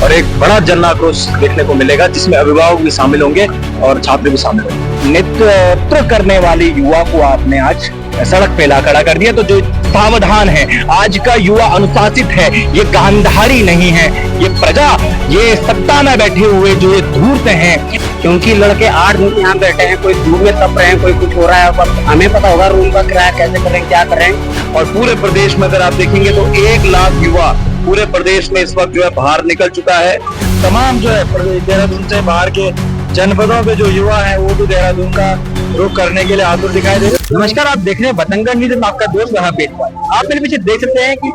और एक बड़ा जन आक्रोश देखने को मिलेगा जिसमें अभिभावक भी शामिल होंगे और छात्र भी शामिल होंगे। नेतृत्व करने वाले युवा को आपने आज सड़क पे ला खड़ा कर दिया। तो जो सावधान है, आज का युवा अनुशासित है, ये गांधारी नहीं है, ये प्रजा, ये सत्ता में बैठे हुए जो ये धूर्त हैं। क्योंकि लड़के 8 दिन यहाँ बैठे हैं, कोई धूप में तप रहे हैं, कोई कुछ हो रहा है, पर हमें पता होगा रूम का किराया कैसे करें, क्या करें। और पूरे प्रदेश में अगर आप देखेंगे तो 1 लाख युवा पूरे प्रदेश में इस वक्त जो है बाहर निकल चुका है। तमाम जो है देहरादून से बाहर के जनपदों पे जो युवा है वो भी देहरादून का रुख करने के लिए आतुर दिखाई दे रहे। नमस्कार, आप देख रहे हैं बतंगड़ न्यूज़ में आपका दोस्त वहां पे। आप मेरे पीछे देख सकते हैं कि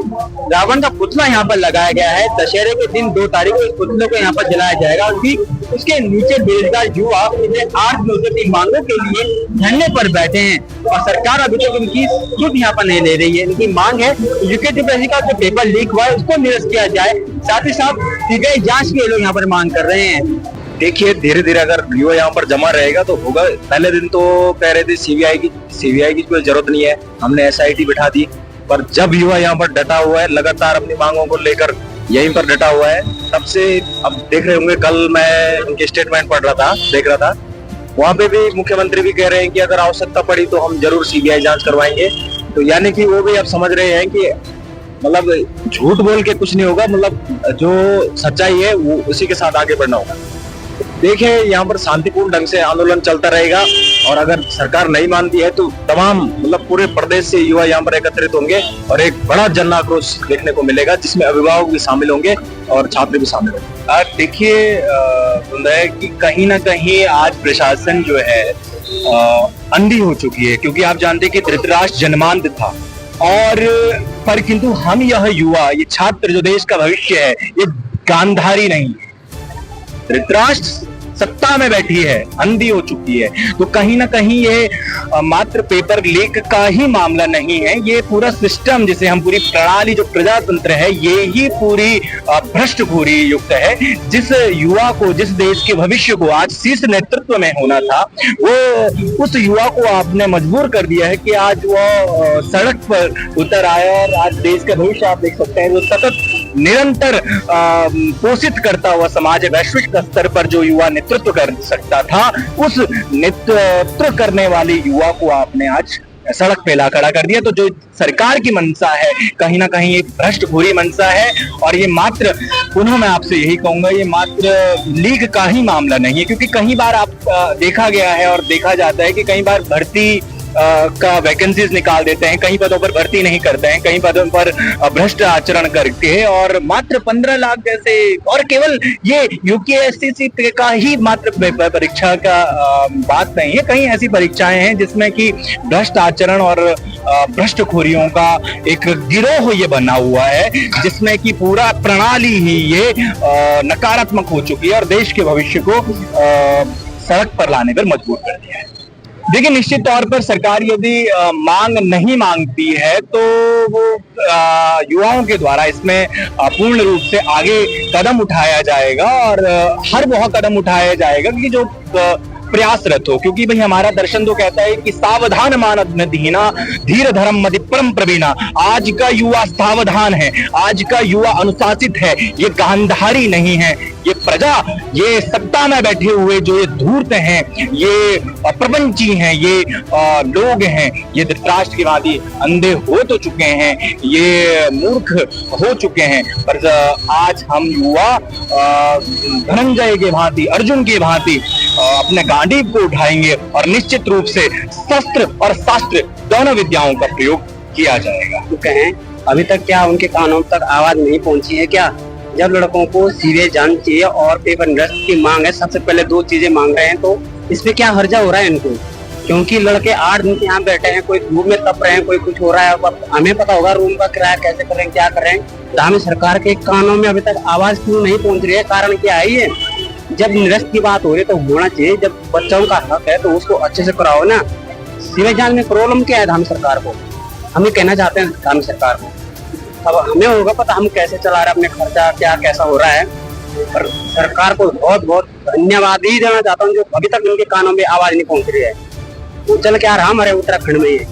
रावण का पुतला यहाँ पर लगाया गया है। दशहरे के दिन 2 तारीख को इस पुतले को यहाँ पर जलाया जाएगा और ठीक उसके नीचे बेरोजगार युवा पिछले 8 दिनों से अपनी मांगों के लिए धरने पर बैठे हैं और सरकार अभी तक उनकी सुध यहाँ पर नहीं ले रही है। इनकी मांग है यूके का जो पेपर लीक हुआ है उसको निरस्त किया जाए, साथ ही साथ सीबीआई जांच के लोग यहाँ पर मांग कर रहे हैं। देखिए, धीरे धीरे अगर युवा यहाँ पर जमा रहेगा तो होगा। पहले दिन तो कह रहे थे सीबीआई की कोई जरूरत नहीं है, हमने एसआईटी बिठा दी। पर जब युवा यहाँ पर डटा हुआ है, लगातार अपनी मांगों को लेकर यहीं पर डटा हुआ है, तब से अब देख रहे होंगे, कल मैं उनके स्टेटमेंट देख रहा था, वहाँ पे भी मुख्यमंत्री भी कह रहे हैं कि अगर आवश्यकता पड़ी तो हम जरूर सीबीआई जांच करवाएंगे। तो यानी कि वो भी अब समझ रहे हैं कि मतलब झूठ बोल के कुछ नहीं होगा, मतलब जो सच्चाई है वो उसी के साथ आगे बढ़ना होगा। देखिए, यहाँ पर शांतिपूर्ण ढंग से आंदोलन चलता रहेगा और अगर सरकार नहीं मानती है तो तमाम मतलब पूरे प्रदेश से युवा यहाँ पर एकत्रित होंगे और एक बड़ा जन आक्रोश देखने को मिलेगा जिसमें अभिभावक भी शामिल होंगे और छात्र भी शामिल होंगे। देखिए, कि कहीं ना कहीं आज प्रशासन जो है अंधी हो चुकी है, क्योंकि आप जानते हैं कि धृतराष्ट्र जन्मांध था और पर किंतु हम यह युवा, ये छात्र जो देश का भविष्य है, ये गांधारी नहीं है। धृतराष्ट्र सत्ता में बैठी है, अंधी हो चुकी है। तो कहीं ना कहीं ये मात्र पेपर लीक का ही मामला नहीं है, ये पूरा सिस्टम, जिसे हम पूरी प्रणाली जो प्रजातंत्र है, ये ही पूरी भ्रष्टखोरी युक्त है। जिस युवा को, जिस देश के भविष्य को आज शीर्ष नेतृत्व में होना था, वो उस युवा को आपने मजबूर कर दिया है कि आज वो सड़क पर उतर आया और आज देश का भविष्य आप देख सकते हैं, वो सतत निरंतर पोषित करता हुआ समाज, वैश्विक स्तर पर जो युवा नेतृत्व कर सकता था, उस नेतृत्व करने वाले युवा को आपने आज सड़क पे ला खड़ा कर दिया। तो जो सरकार की मंशा है, कहीं ना कहीं एक भ्रष्टखोरी मंशा है और ये मात्र, पुनः मैं आपसे यही कहूंगा, ये मात्र लीग का ही मामला नहीं है। क्योंकि कई बार आप देखा गया है और देखा जाता है कि कई बार भर्ती का वैकेंसीज निकाल देते हैं, कई पदों पर भर्ती नहीं करते हैं, कई पदों पर भ्रष्ट आचरण करके और मात्र 15 लाख जैसे, और केवल ये यूकेएससी का ही मात्र परीक्षा का बात नहीं है, कई ऐसी परीक्षाएं हैं जिसमें कि भ्रष्ट आचरण और भ्रष्टखोरियों का एक गिरोह ये बना हुआ है, जिसमें कि पूरा प्रणाली ही ये नकारात्मक हो चुकी है और देश के भविष्य को सड़क पर लाने पर मजबूर कर दिया है। देखिए, निश्चित तौर पर सरकार यदि मांग नहीं मांगती है तो वो युवाओं के द्वारा इसमें पूर्ण रूप से आगे कदम उठाया जाएगा और हर वह कदम उठाया जाएगा कि जो प्रयासरत हो। क्योंकि भाई हमारा दर्शन तो कहता है कि सावधान मानव दीना, धीर धर्म मदि परम प्रवीणा। आज का युवा सावधान है, आज का युवा अनुशासित है, ये गांधारी नहीं है, ये प्रजा, ये सत्ता में बैठे हुए जो ये धूर्त हैं, ये प्रपंची हैं, ये लोग हैं, ये धृतराष्ट्र की भांति अंधे हो तो चुके हैं, ये मूर्ख हो चुके हैं। पर आज हम युवा धनंजय के भांति, अर्जुन की भांति अपने गांडीव को उठाएंगे और निश्चित रूप से शस्त्र और शास्त्र दोनों विद्याओं का प्रयोग किया जाएगा। तो कहें, अभी तक क्या उनके कानों तक आवाज नहीं पहुंची है क्या? जब लड़कों को सीबीआई जांच चाहिए और पेपर निरस्त की मांग है, सबसे पहले 2 चीजें मांग रहे हैं, तो इसमें क्या हर्जा हो रहा है इनको? क्योंकि लड़के 8 दिन यहाँ बैठे हैं, कोई धूप में तप रहे हैं, कोई कुछ हो रहा है, पर हमें पता होगा रूम का किराया कैसे करें, क्या करें। तो हमें सरकार के कानों में अभी तक आवाज क्यों नहीं पहुंच रही है? कारण क्या है ये? जब निरस्त की बात हो रही है तो होना चाहिए, जब बच्चों का हक है तो उसको अच्छे से कराओ ना। सीबीआई जांच में प्रॉब्लम क्या है धामी सरकार को? हम ये कहना चाहते हैं धामी सरकार को, अब हमें होगा पता हम कैसे चला रहे हैं अपने खर्चा, क्या कैसा हो रहा है। पर सरकार को बहुत बहुत धन्यवाद ही देना चाहता हूँ जो अभी तक इनके कानों में आवाज नहीं पहुंच रही है। वो चल के आ रहा हमारे उत्तराखंड में,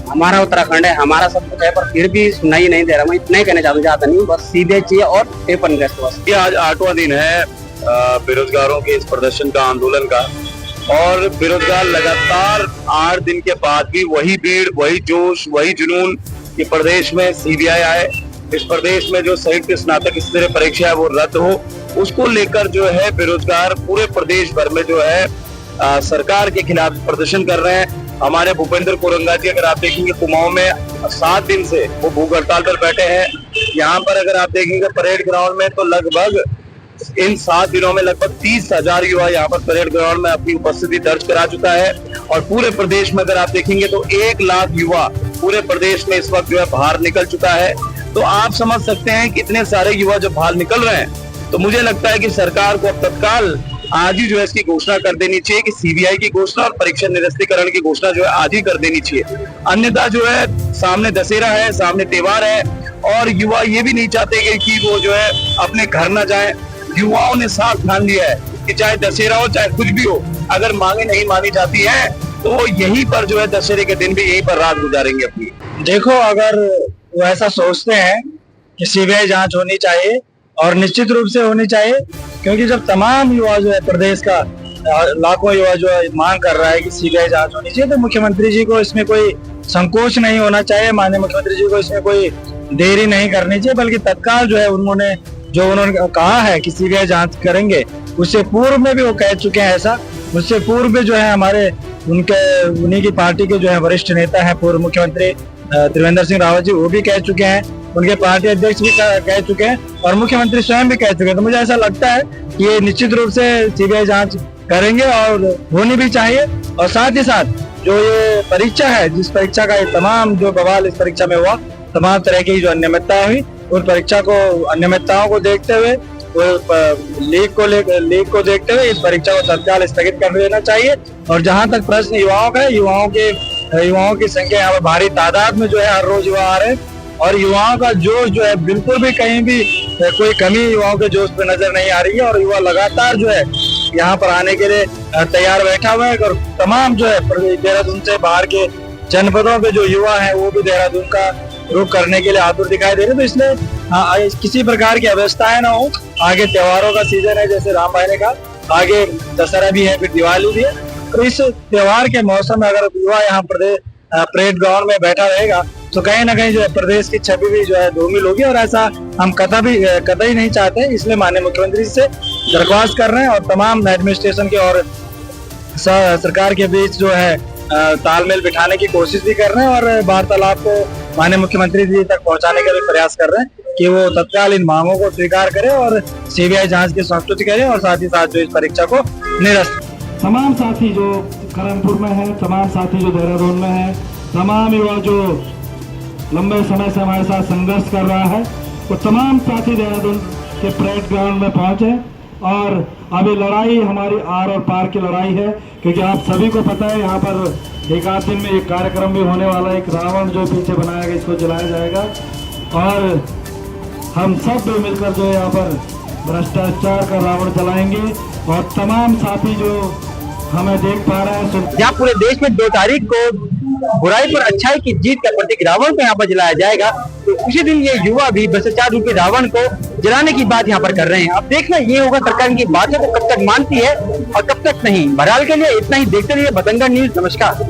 हमारा उत्तराखंड है, हमारा सब कुछ है, पर फिर भी सुनाई नहीं दे रहा। मैं इतना ही कहना चाहता हूँ, ज्यादा नहीं, बस सीधे चाहिए और पेपर इंटरेस्ट बस। ये आज 8वां दिन है बेरोजगारों के इस प्रदर्शन का, आंदोलन का, और बेरोजगार लगातार 8 दिन के बाद भी वही भीड़, वही जोश, वही जुनून कि प्रदेश में सीबीआई आए, इस प्रदेश में जो संयुक्त स्नातक स्तरीय परीक्षा है वो रद्द हो, उसको लेकर जो है बेरोजगार पूरे प्रदेश भर में जो है सरकार के खिलाफ प्रदर्शन कर रहे हैं। हमारे भूपेंद्र कोरंगा जी, अगर आप देखेंगे कुमाऊं में 7 दिन से वो भूख हड़ताल पर बैठे हैं। यहाँ पर अगर आप देखेंगे परेड ग्राउंड में तो लगभग इन 7 दिनों में लगभग 30,000 युवा यहाँ पर परेड ग्राउंड में अपनी उपस्थिति दर्ज करा चुका है। और पूरे प्रदेश में अगर आप देखेंगे तो 1 लाख युवा पूरे प्रदेश में इस वक्त जो है बाहर निकल चुका है। तो आप समझ सकते हैं कितने सारे युवा जो बाहर निकल रहे हैं। तो मुझे लगता है कि सरकार को अब तत्काल आज ही जो है इसकी घोषणा कर देनी चाहिए कि सीबीआई की घोषणा और परीक्षा निरस्तीकरण की घोषणा जो है आज ही कर देनी चाहिए। अन्यथा जो है सामने दशहरा है, सामने त्योहार है, और युवा ये भी नहीं चाहते कि वो जो है अपने घर न जाए। युवाओं ने साफ ठान लिया है कि चाहे दशहरा हो चाहे कुछ भी हो, अगर मांगे नहीं मानी जाती है तो यहीं पर जो है दशहरे के दिन भी यहीं पर रात गुजारेंगे अपनी। देखो, अगर वो ऐसा सोचते हैं कि सीबीआई जांच होनी चाहिए, और निश्चित रूप से होनी चाहिए, क्योंकि जब तमाम युवा जो है प्रदेश का लाखों युवा जो है मांग कर रहा है कि सीबीआई जांच होनी चाहिए, तो मुख्यमंत्री जी को इसमें कोई संकोच नहीं होना चाहिए। माननीय मुख्यमंत्री जी को इसमें कोई देरी नहीं करनी चाहिए, बल्कि तत्काल जो है उन्होंने कहा है कि सीबीआई जांच करेंगे, उससे पूर्व में भी वो कह चुके हैं ऐसा। उससे पूर्व भी जो है हमारे उन्हीं की पार्टी के जो है वरिष्ठ नेता है, पूर्व मुख्यमंत्री त्रिवेंद्र सिंह रावत जी, वो भी कह चुके हैं, उनके पार्टी अध्यक्ष भी कह चुके हैं, और मुख्यमंत्री स्वयं भी कह चुके हैं। तो मुझे ऐसा लगता है कि ये निश्चित रूप से सीबीआई जांच करेंगे और होनी भी चाहिए। और साथ ही साथ जो ये परीक्षा है, जिस परीक्षा का तमाम जो बवाल इस परीक्षा में हुआ, तमाम तरह की जो अनियमितताएं हुई, उन परीक्षा को अनियमितताओं को देखते हुए, लीक को देखते हुए इस परीक्षा को तत्काल स्थगित कर देना चाहिए। और जहां तक प्रश्न युवाओं का है, युवाओं की संख्या यहाँ पर भारी तादाद में जो है हर रोज युवा आ रहे हैं, और युवाओं का जोश जो है बिल्कुल भी कहीं भी कोई कमी युवाओं के जोश पे नजर नहीं आ रही है, और युवा लगातार जो है यहाँ पर आने के लिए तैयार बैठा हुआ है। और तमाम जो है देहरादून से बाहर के जनपदों के जो युवा है वो भी देहरादून का रुख करने के लिए आतुर दिखाई दे रहे हैं। तो इसलिए किसी प्रकार की अव्यवस्थाएं ना हो। आगे त्योहारों का सीजन है, जैसे राम भाई ने कहा, आगे दशहरा भी है, फिर दिवाली भी है। तो इस त्योहार के मौसम में अगर युवा यहाँ परेड ग्राउंड में बैठा रहेगा तो कहीं ना कहीं जो है प्रदेश की छवि भी जो है धूमिल होगी, और ऐसा हम कतई नहीं चाहते। इसलिए माननीय मुख्यमंत्री से दरख्वास्त कर रहे हैं, और तमाम एडमिनिस्ट्रेशन के और सरकार के बीच जो है तालमेल बिठाने की कोशिश भी कर रहे हैं, और वार्तालाप को माननीय मुख्यमंत्री जी तक पहुंचाने का भी प्रयास कर रहे हैं कि वो तत्काल इन मांगों को स्वीकार करें और सीबीआई जांच की संस्तुति करें, और साथ ही साथ जो इस परीक्षा को निरस्त। तमाम साथी जो कानपुर में है, तमाम साथी जो देहरादून में है, तमाम युवा जो लंबे समय से हमारे साथ संघर्ष कर रहा है, वो तमाम साथी देहरादून के परेड ग्राउंड में पहुंचे। और अभी लड़ाई हमारी आर और पार की लड़ाई है, क्योंकि आप सभी को पता है यहाँ पर एक आध दिन में एक कार्यक्रम भी होने वाला है, एक रावण जो पीछे बनाया गया इसको जलाया जाएगा, और हम सब मिलकर जो यहाँ पर भ्रष्टाचार का रावण जलाएंगे। और तमाम साथी जो हमें देख पा रहे हैं, जहाँ पूरे देश में 2 तारीख को बुराई पर अच्छाई की जीत का प्रतीक रावण को यहाँ पर जलाया जाएगा, तो उसी दिन ये युवा भी भ्रष्टाचार रूपी रावण को जलाने की बात यहाँ पर कर रहे हैं। अब देखना ये होगा सरकार की बातों को कब तक मानती है और कब तक नहीं। बहरहाल के लिए इतना ही, देखते रहिए बतंगड़ न्यूज। नमस्कार।